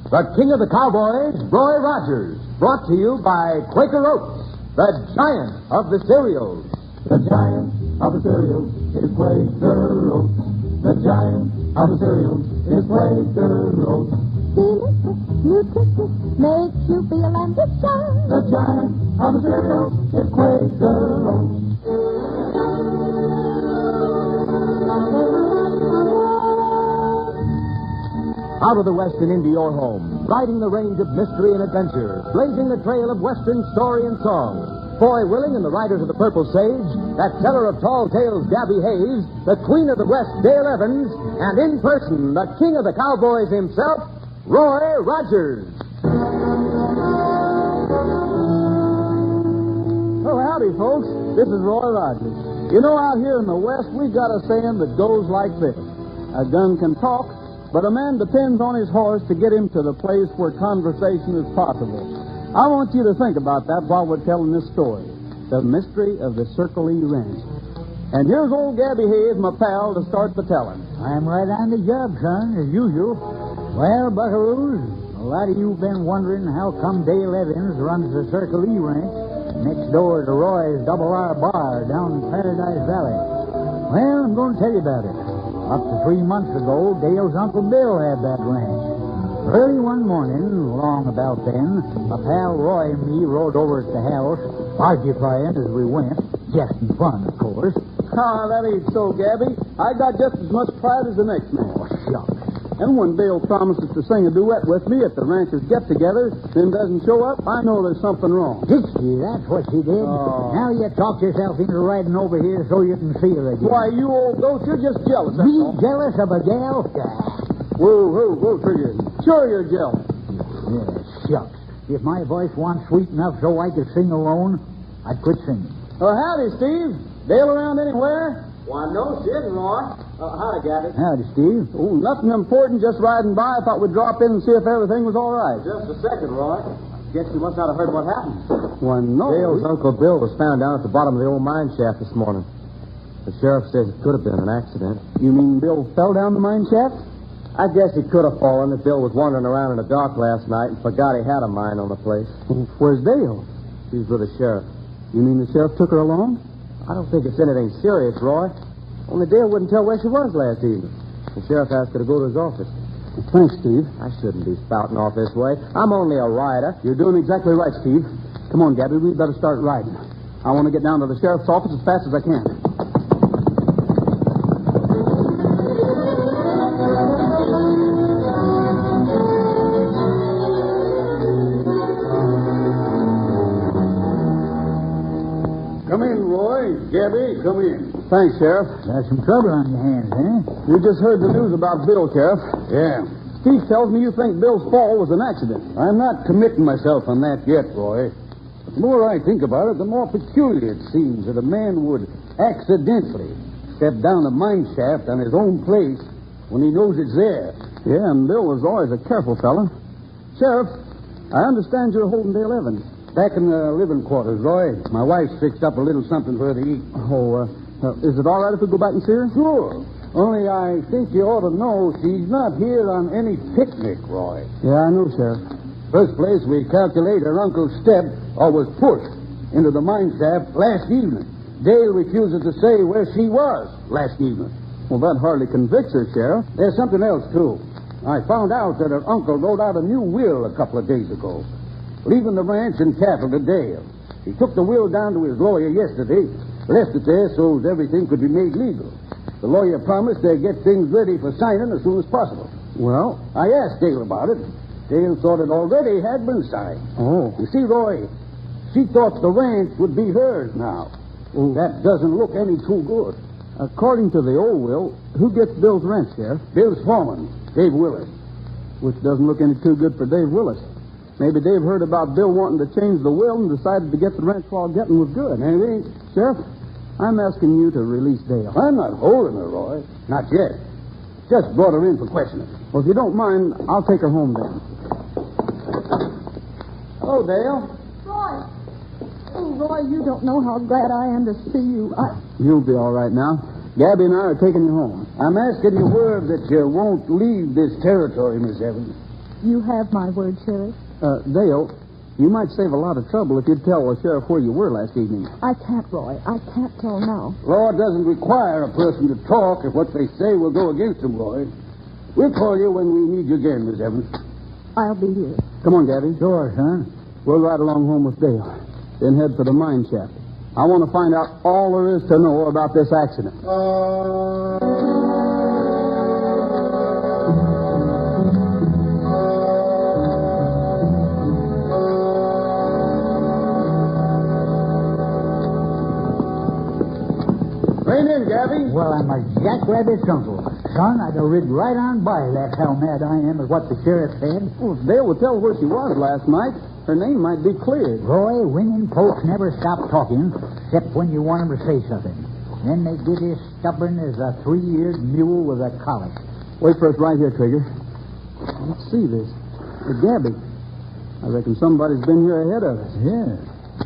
The King of the Cowboys, Roy Rogers, brought to you by Quaker Oats, the giant of the cereals. The giant of the cereals is Quaker Oats. The giant of the cereals is Quaker Oats. Delicious, nutritious, makes you feel ambitious. The giant of the cereals is Quaker Oats. Out of the West and into your home, riding the range of mystery and adventure, blazing the trail of Western story and song. Foy Willing and the Riders of the Purple Sage, that teller of tall tales, Gabby Hayes, the Queen of the West, Dale Evans, and in person, the King of the Cowboys himself, Roy Rogers. Oh, howdy, folks. This is Roy Rogers. You know, out here in the West, we got a saying that goes like this. A gun can talk, but a man depends on his horse to get him to the place where conversation is possible. I want you to think about that while we're telling this story. The mystery of the Circle E Ranch. And here's old Gabby Hayes, my pal, to start the telling. I'm right on the job, son, as usual. Well, buckaroos, a lot of you've been wondering how come Dale Evans runs the Circle E Ranch next door to Roy's Double R Bar down in Paradise Valley. Well, I'm going to tell you about it. Up to 3 months ago, Dale's Uncle Bill had that ranch. Early one morning, along about then, my pal Roy and me rode over at the house, arguing as we went, just in fun, of course. Ah, that ain't so, Gabby. I got just as much pride as the next man. Oh, shucks. And when Dale promises to sing a duet with me at the ranchers' get-together, then doesn't show up, I know there's something wrong. Did she? That's what she did. Oh. Now you talk yourself into riding over here so you can see her again. Why, you old goat, you're just jealous, that's Me all. jealous of a gal? Whoa, Trigger. Sure you're jealous. Yeah, shucks. If my voice wasn't sweet enough so I could sing alone, I'd quit singing. Oh, howdy, Steve. Dale around anywhere? Why, no, she isn't, Roy. Howdy, Gabby. Howdy, Steve. Oh, nothing important, just riding by. I thought we'd drop in and see if everything was all right. Just a second, Roy. Guess you must not have heard what happened. Why, no. Dale's Uncle Bill was found down at the bottom of the old mine shaft this morning. The sheriff says it could have been an accident. You mean Bill fell down the mine shaft? I guess he could have fallen if Bill was wandering around in the dark last night and forgot he had a mine on the place. Where's Dale? She's with the sheriff. You mean the sheriff took her along? I don't think it's anything serious, Roy. Only Dale wouldn't tell where she was last evening. The sheriff asked her to go to his office. Thanks, Steve. I shouldn't be spouting off this way. I'm only a rider. You're doing exactly right, Steve. Come on, Gabby, we'd better start riding. I want to get down to the sheriff's office as fast as I can. Come in, Roy. Gabby, come in. Thanks, Sheriff. Got some trouble on your hands, eh? We just heard the news about Bill, Sheriff. Yeah. Steve tells me you think Bill's fall was an accident. I'm not committing myself on that yet, Roy. But the more I think about it, the more peculiar it seems that a man would accidentally step down a mine shaft on his own place when he knows it's there. Yeah, and Bill was always a careful fella. Sheriff, I understand you're holding Dale Evans. Back in the living quarters, Roy. My wife's fixed up a little something for her to eat. Oh, is it all right if we go back and see her? Sure. Only I think you ought to know she's not here on any picnic, Roy. Yeah, I know, Sheriff. First place, we calculate her uncle's step or was pushed into the mine shaft last evening. Dale refuses to say where she was last evening. Well, that hardly convicts her, Sheriff. There's something else, too. I found out that her uncle wrote out a new will a couple of days ago, leaving the ranch and cattle to Dale. He took the will down to his lawyer yesterday, left it there so everything could be made legal. The lawyer promised they'd get things ready for signing as soon as possible. Well? I asked Dale about it. Dale thought it already had been signed. Oh. You see, Roy, she thought the ranch would be hers now. Oh. That doesn't look any too good. According to the old will, who gets Bill's ranch, Sheriff? Bill's foreman, Dave Willis. Which doesn't look any too good for Dave Willis. Maybe Dave heard about Bill wanting to change the will and decided to get the ranch while getting was good. Maybe. Sheriff, I'm asking you to release Dale. I'm not holding her, Roy. Not yet. Just brought her in for questioning. Well, if you don't mind, I'll take her home then. Hello, Dale. Roy. Oh, Roy, you don't know how glad I am to see you. You'll be all right now. Gabby and I are taking you home. I'm asking you word that you won't leave this territory, Miss Evans. You have my word, Sheriff. Dale, you might save a lot of trouble if you'd tell the sheriff where you were last evening. I can't, Roy. I can't tell now. Law doesn't require a person to talk if what they say will go against them, Roy. We'll call you when we need you again, Miss Evans. I'll be here. Come on, Gabby. Sure, son. We'll ride along home with Dale, then head for the mine shaft. I want to find out all there is to know about this accident. Rein in, Gabby. Well, I'm a jackrabbit's uncle. Son, I'd have rid right on by. That's how mad I am at what the sheriff said. Well, if Dale would tell where she was last night, her name might be cleared. Roy, women folks never stop talking, except when you want them to say something. Then they get as stubborn as a 3-year mule with a collar. Wait for us right here, Trigger. Let's see this. Gabby. I reckon somebody's been here ahead of us. Yeah.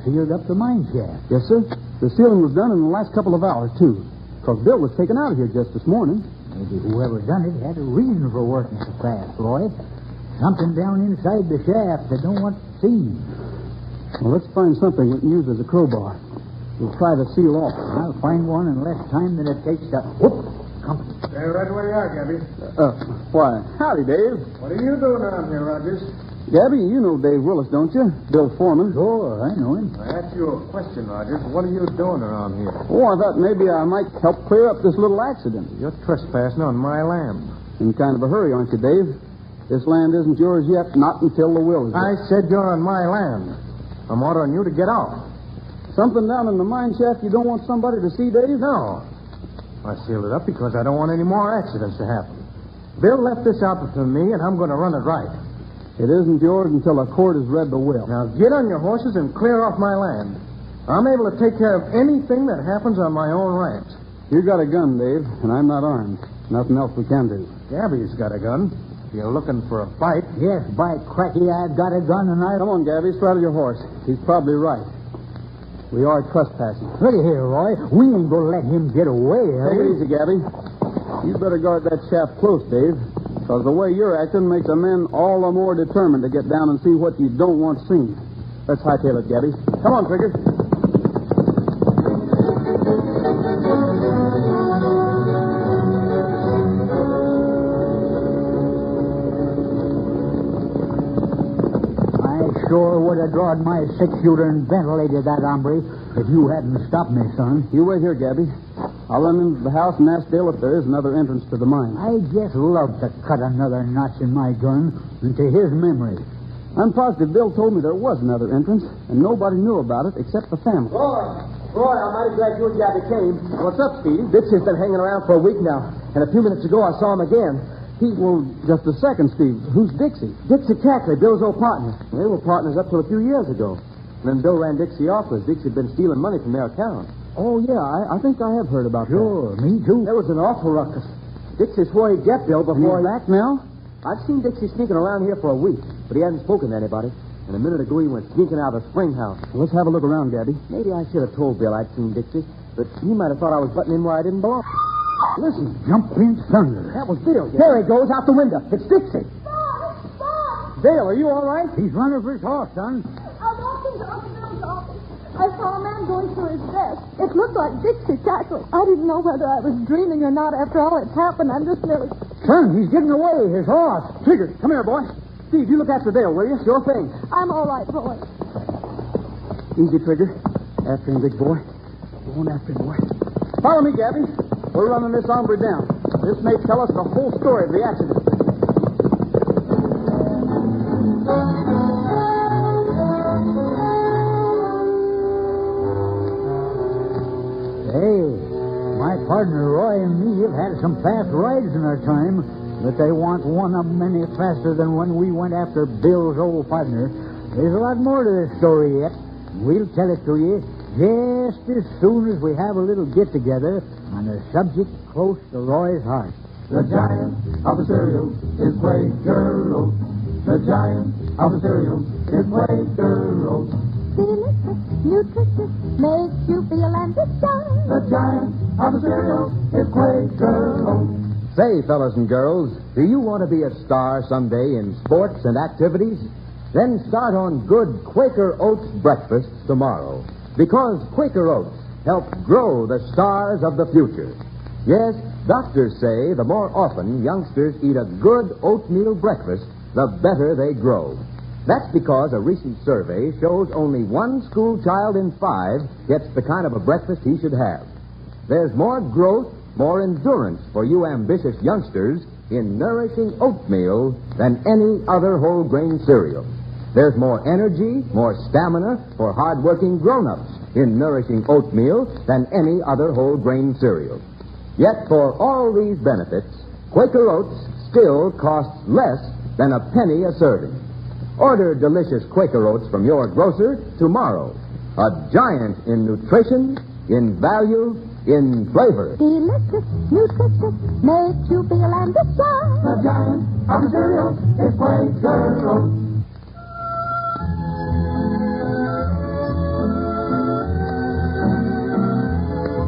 Sealed up the mine shaft. Yes, sir. The sealing was done in the last couple of hours, too. Because Bill was taken out of here just this morning. Maybe whoever done it had a reason for working so fast, Roy. Something down inside the shaft they don't want seen. Well, let's find something we can use as a crowbar. We'll try to seal off. I'll find one in less time than it takes to... Whoop! Come. Stay right where you are, Gabby. Why? Howdy, Dave. What are you doing around here, Rogers? Gabby, you know Dave Willis, don't you? Bill's foreman. Sure, I know him. I asked you a question, Rogers. What are you doing around here? Oh, I thought maybe I might help clear up this little accident. You're trespassing on my land. In kind of a hurry, aren't you, Dave? This land isn't yours yet, not until the will is I done. said you're on my land. I'm ordering you to get off. Something down in the mine shaft you don't want somebody to see, Dave? No. I sealed it up because I don't want any more accidents to happen. Bill left this outfit for me, and I'm going to run it right. It isn't yours until the court has read the will. Now get on your horses and clear off my land. I'm able to take care of anything that happens on my own ranch. You got a gun, Dave, and I'm not armed. Nothing else we can do. Gabby's got a gun. If you're looking for a fight. Yes, by cracky, I've got a gun and I... Come on, Gabby, straddle your horse. He's probably right. We are trespassing. Look here, Roy. We ain't going to let him get away, Take it easy, Gabby. You better guard that shaft close, Dave. Because the way you're acting makes a man all the more determined to get down and see what you don't want seen. Let's hightail it, Gabby. Come on, Trigger. I sure would have drawn my 6-shooter and ventilated that hombre if you hadn't stopped me, son. You wait here, Gabby. I'll run into the house and ask Dale if there is another entrance to the mine. I just love to cut another notch in my gun into his memory. I'm positive Bill told me there was another entrance, and nobody knew about it except the family. Roy, I'm mighty glad you and Gabby came. What's up, Steve? Dixie's been hanging around for a week now, and a few minutes ago I saw him again. Well, just a second, Steve. Who's Dixie? Dixie Cackley, Bill's old partner. They were partners up till a few years ago. And then Bill ran Dixie off because Dixie had been stealing money from their account. Oh, yeah, I think I have heard about Sure, me too. There was an awful ruckus. Dixie swore he'd get Bill before He's back now? I've seen Dixie sneaking around here for a week, but he hasn't spoken to anybody. And a minute ago he went sneaking out of the spring house. Well, let's have a look around, Gabby. Maybe I should have told Bill I'd seen Dixie, but he might have thought I was butting in where I didn't belong. Listen. Jumping thunder. That was Bill. There he goes, out the window. It's Dixie. Dale, are you all right? He's running for his horse, son. I walked into Uncle Bill's office. I saw a man going through his desk. It looked like Dixie Cackley. I didn't know whether I was dreaming or not after all that's happened. I'm just nearly... Son, he's getting away. His horse. Trigger, come here, boy. Steve, you look after Dale, will you? Sure thing. I'm all right, Roy. Easy, Trigger. After him, big boy. Go on after him, boy. Follow me, Gabby. We're running this hombre down. This may tell us the whole story of the accident. Hey, my partner Roy and me have had some fast rides in our time, but they want one of them any faster than when we went after Bill's old partner. There's a lot more to this story yet. We'll tell it to you just as soon as we have a little get-together on a subject close to Roy's heart. The giant of the cereal is Quaker Oats. The giant of the cereal is Quaker Oats. Delicious, nutritious, makes you feel and decide. The giant of the cereal is Quaker Oats. Say, fellas and girls, do you want to be a star someday in sports and activities? Then start on good Quaker Oats breakfasts tomorrow. Because Quaker Oats help grow the stars of the future. Yes, doctors say the more often youngsters eat a good oatmeal breakfast, the better they grow. That's because a recent survey shows only one school child in 5 gets the kind of a breakfast he should have. There's more growth, more endurance for you ambitious youngsters in nourishing oatmeal than any other whole grain cereal. There's more energy, more stamina for hard-working grown-ups in nourishing oatmeal than any other whole grain cereal. Yet for all these benefits, Quaker Oats still costs less than a penny a serving. Order delicious Quaker Oats from your grocer tomorrow. A giant in nutrition, in value, in flavor. Delicious, nutritious, makes you feel ambitious. The giant of the cereal is Quaker Oats.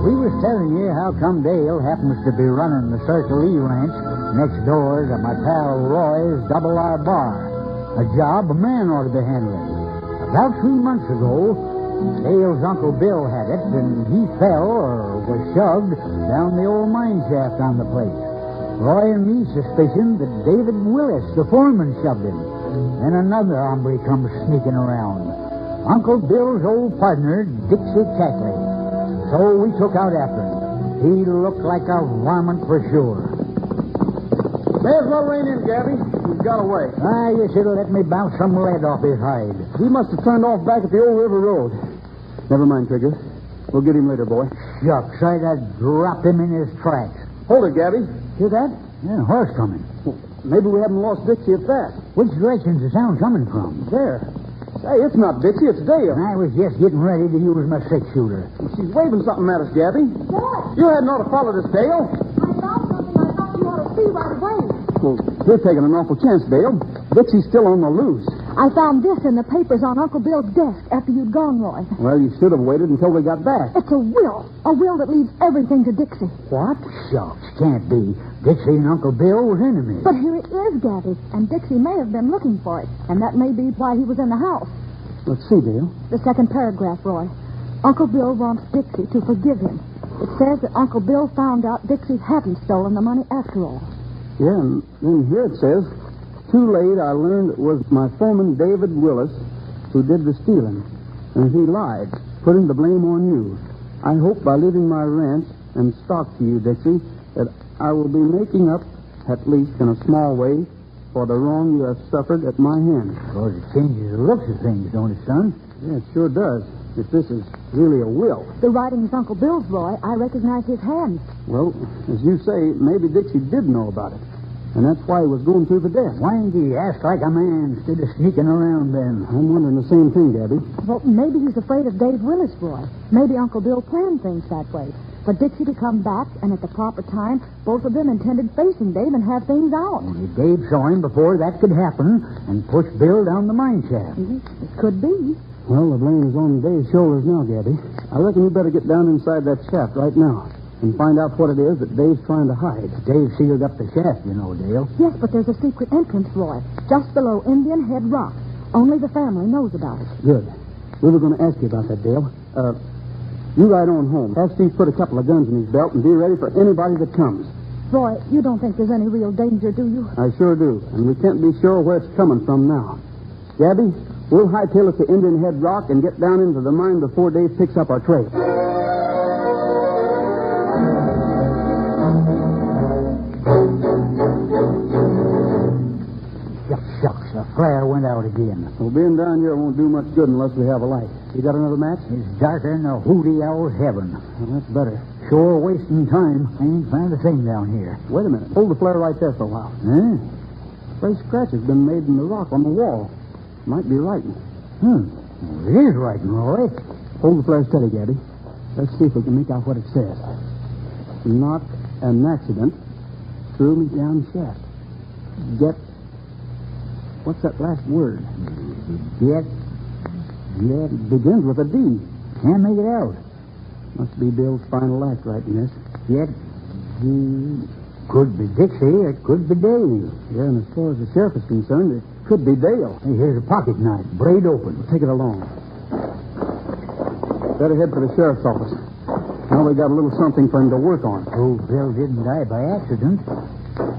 We was telling you how come Dale happens to be running the Circle E Ranch next door to my pal Roy's Double R Bar. A job a man ought to be handling. About 3 months ago, Dale's Uncle Bill had it, and he fell or was shoved down the old mine shaft on the place. Roy and me suspicioned that David Willis, the foreman, shoved him. Then another hombre comes sneaking around. Uncle Bill's old partner, Dixie Cackley. So we took out after him. He looked like a varmint for sure. May as well rein in, Gabby. He's got away. You should have let me bounce some lead off his hide. He must have turned off back at the old river road. Never mind, Trigger. We'll get him later, boy. Shucks, I'd have dropped him in his tracks. Hold it, Gabby. Hear that? Yeah, horse coming. Well, maybe we haven't lost Dixie at that. Which direction's the sound coming from? There. Hey, it's not Dixie, it's Dale. I was just getting ready to use my six-shooter. She's waving something at us, Gabby. What? You hadn't ought to follow this, Dale. I saw something I thought you ought to see right away. Well, you're taking an awful chance, Dale. Dixie's still on the loose. I found this in the papers on Uncle Bill's desk after you'd gone, Roy. Well, you should have waited until we got back. It's a will. A will that leaves everything to Dixie. What? Shucks, can't be. Dixie and Uncle Bill were enemies. But here it is, Gabby, and Dixie may have been looking for it, and that may be why he was in the house. Let's see, Dale. The second paragraph, Roy. Uncle Bill wants Dixie to forgive him. It says that Uncle Bill found out Dixie hadn't stolen the money after all. Yeah, and then here it says, too late I learned it was my foreman, David Willis, who did the stealing. And he lied, putting the blame on you. I hope by leaving my ranch and stock to you, Dixie, that I will be making up, at least in a small way, for the wrong you have suffered at my hands. Because it changes the looks of things, don't it, son? Yeah, it sure does. If this is really a will. The writing's Uncle Bill's, Roy. I recognize his hand. Well, as you say, maybe Dixie did know about it. And that's why he was going through the desk. Why didn't he ask like a man instead of sneaking around then? I'm wondering the same thing, Gabby. Well, maybe he's afraid of Dave Willis, Roy. Maybe Uncle Bill planned things that way. For Dixie to come back, and at the proper time, both of them intended facing Dave and have things out. Only Dave saw him before that could happen and pushed Bill down the mine shaft. It could be. Well, the blame is on Dave's shoulders now, Gabby. I reckon we better get down inside that shaft right now and find out what it is that Dave's trying to hide. Dave sealed up the shaft, you know, Dale. Yes, but there's a secret entrance, Roy, just below Indian Head Rock. Only the family knows about it. Good. We were going to ask you about that, Dale. You ride on home. Have Steve put a couple of guns in his belt and be ready for anybody that comes. Roy, you don't think there's any real danger, do you? I sure do. And we can't be sure where it's coming from now. Gabby, we'll hightail it to Indian Head Rock and get down into the mine before Dave picks up our trail. Shucks, the flare went out again. Well, being down here won't do much good unless we have a light. You got another match? It's darker than a hooty owl's heaven. Well, that's better. Sure wasting time. I ain't found a thing down here. Wait a minute. Hold the flare right there for a while. Huh? Fresh scratch has been made in the rock on the wall. Might be writing. Well, it is writing, Roy. Hold the flare steady, Gabby. Let's see if we can make out what it says. Not an accident. Threw me down shaft. Get... What's that last word? Get. It begins with a D. Can't make it out. Must be Bill's final act writing this. Get. Could be Dixie, it could be Dave. Yeah, and as far as the sheriff is concerned, it could be Dale. Hey, here's a pocket knife, blade open. Take it along. Better head for the sheriff's office. Now we got a little something for him to work on. Old Bill didn't die by accident.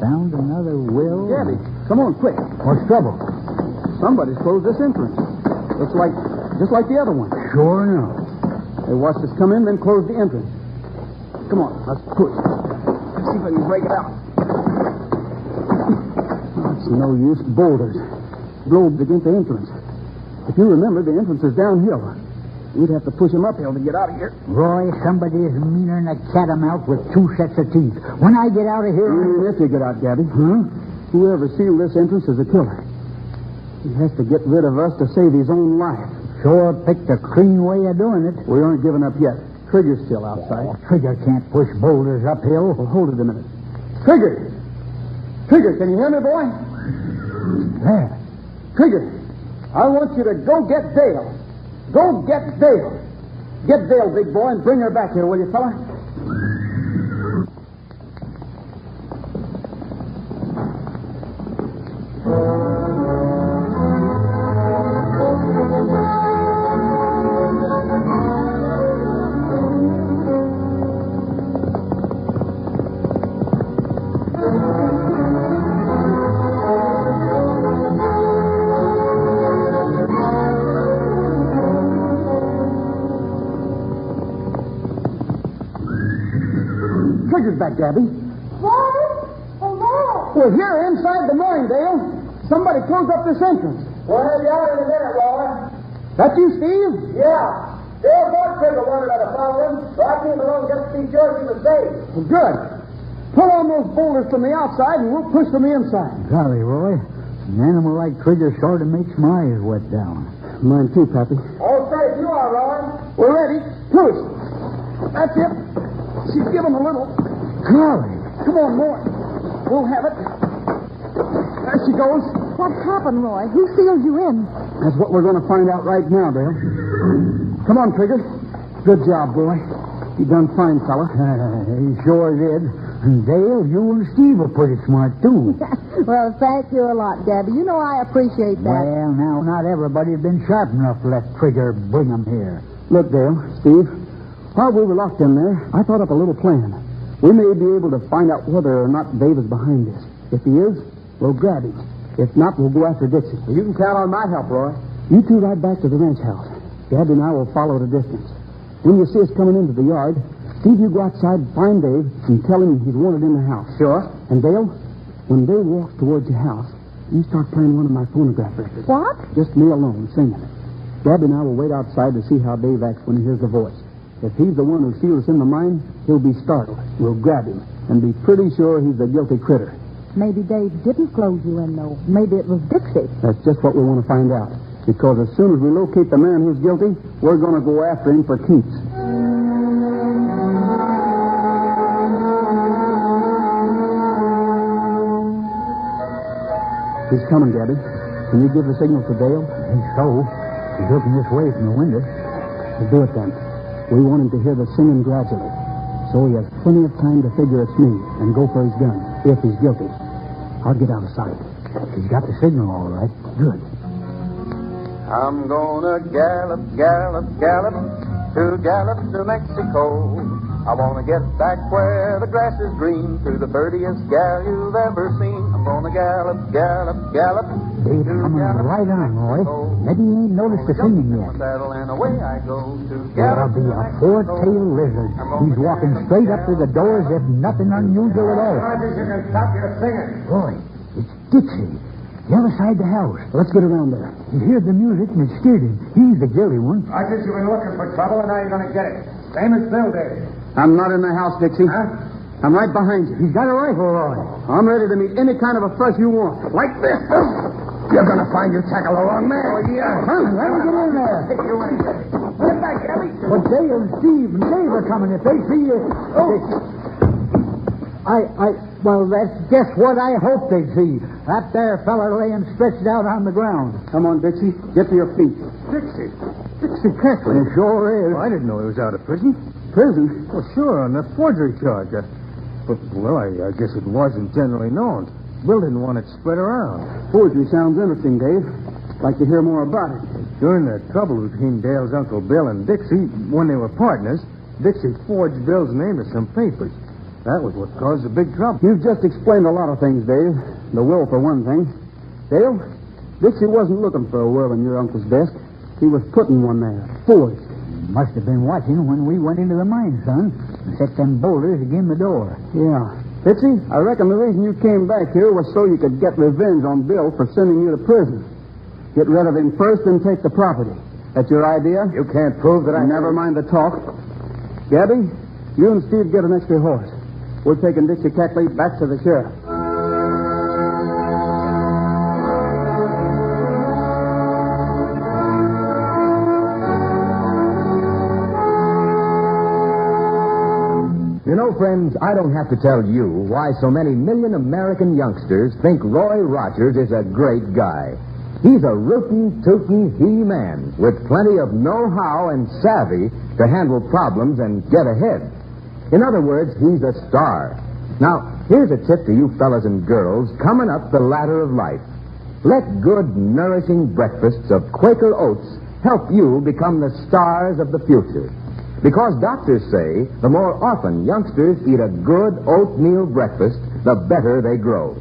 Found another will. Gabby, come on, quick. What's trouble? Somebody's closed this entrance. Looks like, just like the other one. Sure enough. They watched us come in, then closed the entrance. Come on, let's push. Let's see if I can break it out. Oh, it's no use. Boulders. Globes against the entrance. If you remember, the entrance is downhill. We'd have to push him uphill to get out of here. Roy, somebody is meaner than a catamount with two sets of teeth. When I get out of here... If you get out, Gabby. Huh? Whoever sealed this entrance is a killer. He has to get rid of us to save his own life. Sure picked a clean way of doing it. We aren't giving up yet. Trigger's still outside. Trigger can't push boulders uphill. Well, hold it a minute. Trigger! Trigger, can you hear me, boy? There. Trigger, I want you to go get Dale. Go get Dale. Get Dale, big boy, and bring her back here, will you, fella? Trigger's back, Gabby. What? Hello? We're here inside the mine, Dale. Somebody closed up this entrance. We'll have you out in a minute, Roy. That you, Steve? Yeah. Dale thought Trigger wanted us to follow him, so I came along just to be sure he was safe. Well, good. Pull on those boulders from the outside, and we'll push from the inside. Golly, Roy. An animal like Trigger sort of makes my eyes wet down. Mine too, Pappy. All safe you are, Roy. We're ready. Push. That's it. She's given a little. Golly. Come on, more. We'll have it. There she goes. What happened, Roy? Who sealed you in? That's what we're going to find out right now, Dale. Come on, Trigger. Good job, boy. You done fine, fella. He sure did. And Dale, you and Steve are pretty smart, too. Well, thank you a lot, Gabby. You know I appreciate that. Well, now, not everybody's been sharp enough to let Trigger bring 'em here. Look, Dale, Steve, while we were locked in there, I thought up a little plan. We may be able to find out whether or not Dave is behind this. If he is, we'll grab him. If not, we'll go after Dixie. You can count on my help, Roy. You two ride back to the ranch house. Gabby and I will follow at a distance. When you see us coming into the yard, Steve, you go outside and find Dave and tell him he's wanted in the house. Sure. And Dale, when Dave walks towards your house, you start playing one of my phonograph records. What? Just me alone singing. Gabby and I will wait outside to see how Dave acts when he hears the voice. If he's the one who sealed us in the mine, he'll be startled. We'll grab him and be pretty sure he's the guilty critter. Maybe Dave didn't close you in, though. Maybe it was Dixie. That's just what we want to find out. Because as soon as we locate the man who's guilty, we're going to go after him for keeps. He's coming, Gabby. Can you give the signal to Dale? I think so. He's looking this way from the window. We'll do it then. We want him to hear the singing gradually. So he has plenty of time to figure it's me and go for his gun, if he's guilty. I'll get out of sight. He's got the signal all right. Good. I'm gonna gallop, gallop, gallop to Mexico. I wanna get back where the grass is green, to the birdiest gal you've ever seen. I'm gonna gallop, gallop, gallop. Dave's coming right on, Roy. Maybe he ain't noticed the singing yet. Saddle and away I go to There'll be a four-tailed lizard. He's walking straight up to the door as if nothing unusual at all. I think you can stop your singing. Roy, it's Dixie. The other side of the house. Let's get around there. He heard the music and it scared him. He's the guilty one. I guess you've been looking for trouble, and now you're going to get it. Same as Bill did. I'm not in the house, Dixie. Huh? I'm right behind you. He's got a rifle, Roy. I'm ready to meet any kind of a fuss you want. Like this. You're going to find you tackle the wrong man. Oh, yeah. Huh? Let him get in there. Take you in. Get back, Gabby. But Dale and Steve and Dave are coming. If they see you... Well, that's just what I hope they see. That there fella laying stretched out on the ground. Come on, Dixie. Get to your feet. Dixie. Dixie Cackley. It sure is. Well, I didn't know he was out of prison. Prison? Well, sure, on the forgery charge. But, well, I guess it wasn't generally known. Bill didn't want it spread around. Poetry sounds interesting, Dave. Like to hear more about it. During the trouble between Dale's Uncle Bill and Dixie, when they were partners, Dixie forged Bill's name to some papers. That was what caused the big trouble. You've just explained a lot of things, Dave. The will, for one thing. Dale, Dixie wasn't looking for a will in your uncle's desk. He was putting one there. Forged. Must have been watching when we went into the mine, son. And set them boulders against the door. Yeah. Dixie, I reckon the reason you came back here was so you could get revenge on Bill for sending you to prison. Get rid of him first and take the property. That's your idea? You can't prove that I... Never mind the talk. Gabby, you and Steve get an extra horse. We're taking Dixie Cackley back to the sheriff. You know, friends, I don't have to tell you why so many million American youngsters think Roy Rogers is a great guy. He's a rootin', tootin' he-man with plenty of know-how and savvy to handle problems and get ahead. In other words, he's a star. Now, here's a tip to you fellas and girls coming up the ladder of life. Let good, nourishing breakfasts of Quaker oats help you become the stars of the future. Because doctors say the more often youngsters eat a good oatmeal breakfast, the better they grow.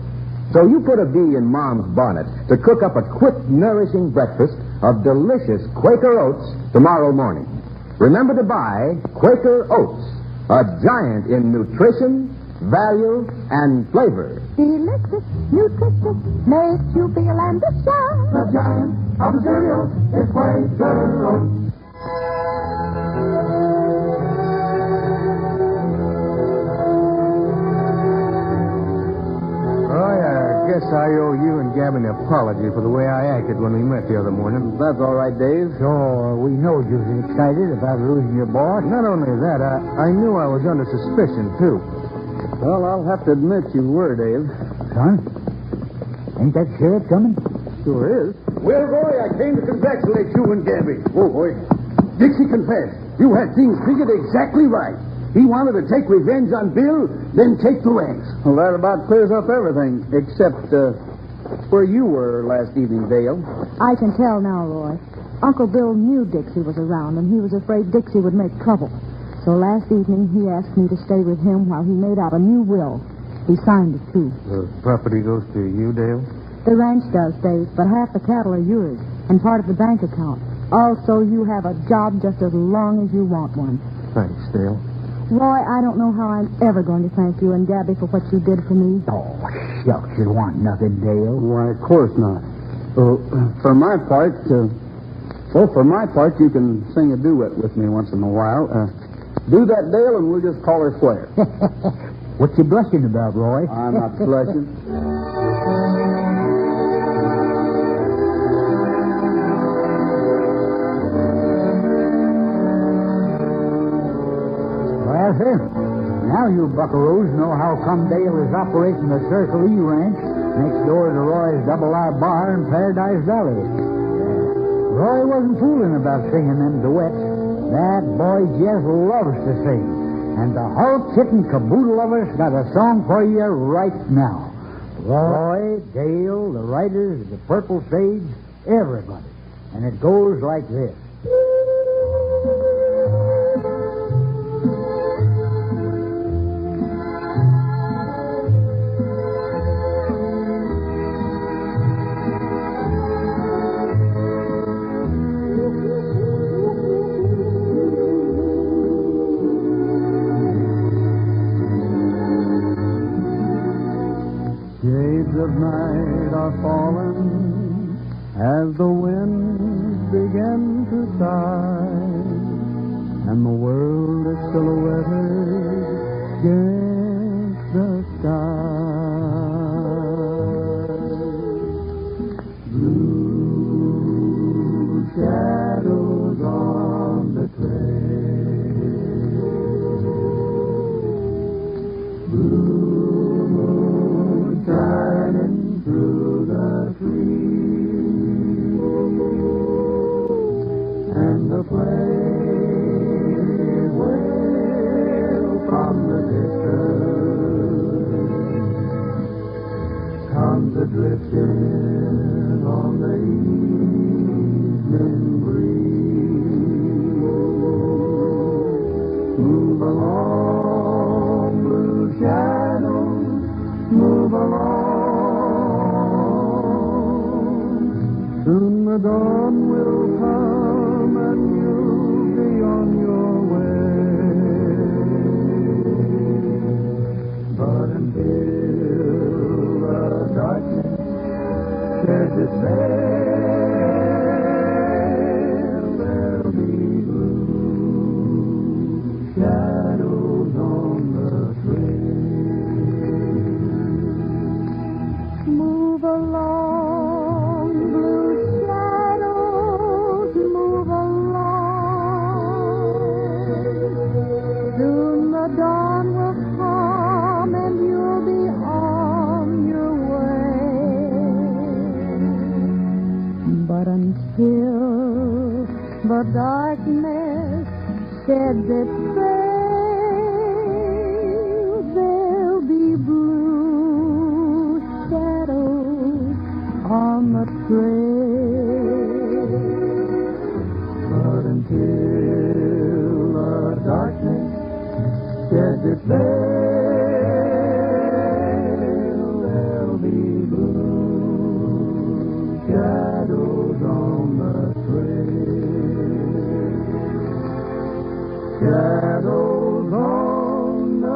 So you put a bee in Mom's bonnet to cook up a quick, nourishing breakfast of delicious Quaker oats tomorrow morning. Remember to buy Quaker Oats, a giant in nutrition, value, and flavor. Delicious, nutritious, makes you feel ambitious. The giant of the cereal is Quaker Oats. I guess I owe you and Gabby an apology for the way I acted when we met the other morning. That's all right, Dave. Sure, we know you was excited about losing your boss. Not only that, I knew I was under suspicion, too. Well, I'll have to admit you were, Dave. Son, ain't that sheriff coming? Sure is. Well, Roy, I came to congratulate you and Gabby. Oh, boy. Dixie confessed. You had things figured exactly right. He wanted to take revenge on Bill, then take the ranch. Well, that about clears up everything, except where you were last evening, Dale. I can tell now, Roy. Uncle Bill knew Dixie was around, and he was afraid Dixie would make trouble. So last evening, he asked me to stay with him while he made out a new will. He signed it, too. The property goes to you, Dale? The ranch does, Dave, but half the cattle are yours, and part of the bank account. Also, you have a job just as long as you want one. Thanks, Dale. Roy, I don't know how I'm ever going to thank you and Gabby for what you did for me. Oh, shucks, you want nothing, Dale. Why, of course not. For my part, you can sing a duet with me once in a while. Do that, Dale, and we'll just call her square. What you blushing about, Roy? I'm not blushing. Well, sir, now you buckaroos know how come Dale is operating the Circle E Ranch next door to Roy's Double R Bar in Paradise Valley. Roy wasn't fooling about singing them duets. That boy just loves to sing. And the whole kit and caboodle of us got a song for you right now. Roy, Dale, the writers, the Purple Sage, everybody. And it goes like this. Shades of night are falling as the winds begin to sigh, and the world is silhouetted against the sky. Blue shadows on the trail. Blue shining through the trees, and the place will are drifting on the evening breeze. Move along, blue shadows, move along. Soon the dawn will come and you'll be on your way. But until the darkness sheds its veil, there'll be blue shadows on the trail. Move along, blue shadows, move along. Soon the dawn will come and you'll be on your way. But until the darkness sheds its veil, there'll be blue shadows on the trail. But until the darkness sheds its veil, there'll be blue shadows on the trail. Shadows on the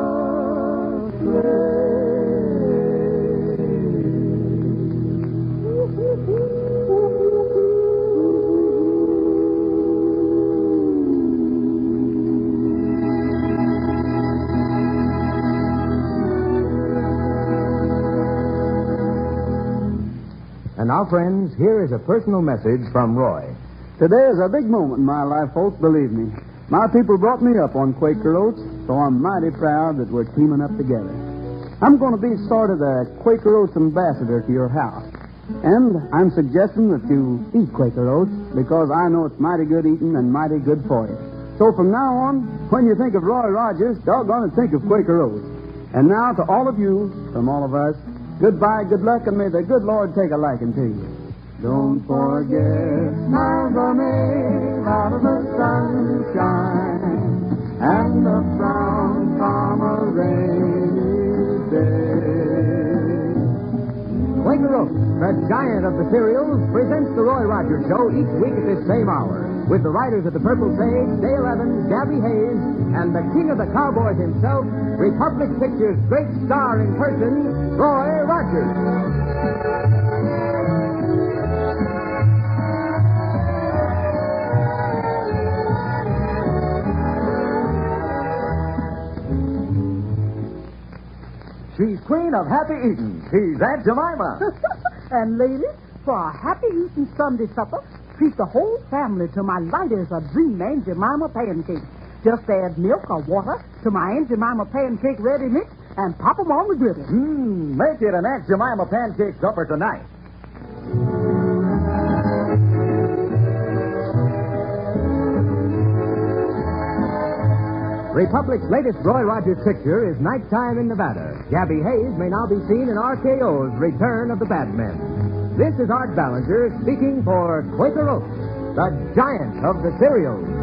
And now, friends, here is a personal message from Roy. Today is a big moment in my life, folks, believe me. My people brought me up on Quaker Oats, so I'm mighty proud that we're teaming up together. I'm going to be sort of the Quaker Oats ambassador to your house. And I'm suggesting that you eat Quaker Oats because I know it's mighty good eating and mighty good for you. So from now on, when you think of Roy Rogers, doggone it, think of Quaker Oats. And now to all of you, from all of us, goodbye, good luck, and may the good Lord take a liking to you. Don't forget, smiles are made out of the sunshine and the frown from a rainy day. Quaker Oats, the giant of the cereals, presents the Roy Rogers Show each week at this same hour with the writers of the Purple Sage, Dale Evans, Gabby Hayes, and the king of the cowboys himself, Republic Pictures' great star in person, Roy Rogers. She's queen of happy eating. She's Aunt Jemima. And ladies, for a happy eating Sunday supper, treat the whole family to my lightest of dream Aunt Jemima pancakes. Just add milk or water to my Aunt Jemima pancake ready mix and pop them on the griddle. Make it an Aunt Jemima pancake supper tonight. Republic's latest Roy Rogers picture is Nighttime in Nevada. Gabby Hayes may now be seen in RKO's Return of the Bad Men. This is Art Ballinger speaking for Quaker Oats, the giant of the cereals.